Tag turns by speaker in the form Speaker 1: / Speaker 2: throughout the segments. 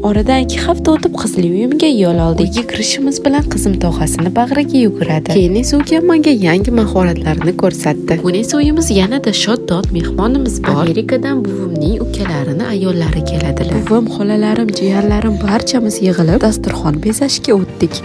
Speaker 1: Oradan 2 hafta o'tib qizli uyimga yo'l oldik. Uyga kirishimiz bilan qizim tog'asini bag'riga yuguradi. Keyin esa ukam menga yangi mahoratlarini ko'rsatdi. Bugun esa uyimiz yanada shod-dod mehmonimiz bor. Amerikadan buvimning ukalarini ayollari keladilar. Buvim, xolalarim, jiyanlarim barchamiz yig'ilib dasturxon bezashga o'tdik.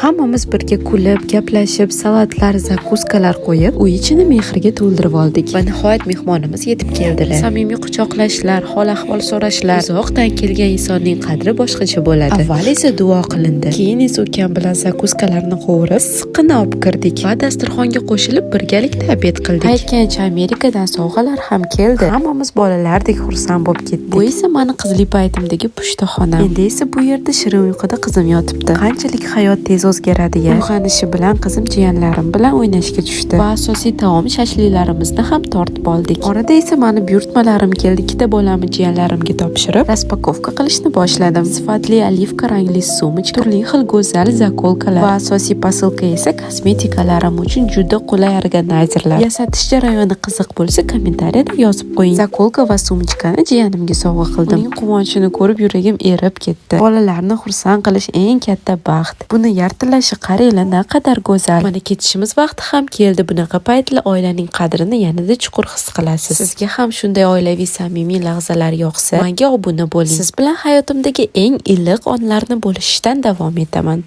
Speaker 1: Hammamiz birga kulib, gaplashib, salatlar, zakuskalar qo'yib, uy ichini mehrga to'ldirib oldik. Va nihoyat mehmonimiz yetib keldilar. Samimiy quchoqlashlar, hol-ahvol so'rashlar. Uzoqdan kelgan insonning qadri boshqacha bo'ladi. Avval esa duo qilindi. Keyin esa ukam bilan zakuskalarni qovurib, issiqqina olib kirdik va dasturxonga qo'shilib birgalikda obed qildik. Aytgancha Amerikadan sovg'alar ham keldi. Hammamiz bolalardek xursand bo'lib ketdik. Bu esa meni qizli paytimdagi pushtaxonam. Endi esa bu yerda shirin uyquda qizim yotibdi. Qanchalik hayot tez o'zgaradi ya. Uyg'onishi bilan qizim jiyanlarim bilan o'ynashga tushdi va asosiy taom shashlilarimizni ham tortib oldik. Orada esa meni buyurtmalarim keldi. Ikkita bolamni jiyanlarimga topshirib, raspakovka qilishni boshladim. Sifatli olivka rangli sumочка, turli xil go'zal zakolkalar va asosiy posilka esa kosmetikalarim uchun juda qulay organayzerlar. Yasatish jarayoni qiziq bo'lsa, kommentariyada yozib qo'ying. Zakolka va sumочкani jiyanimga sovg'a qildim. Uning quvonchini ko'rib yuragim erib ketdi. Bolalarni xursand qilish eng katta baxt. Buni yartilashi qaranglar naqadar go'zal. Mana ketishimiz vaqti ham keldi. Bunaqa paytlar oilaning qadrini yanada chuqur his qilasiz. Sizga ham shunday oilaviy samimiy lahzalar yoqsa, menga obuna bo'ling. Siz bilan hayotimdagi eng iliq onlarni bo'lishishdan davom etaman.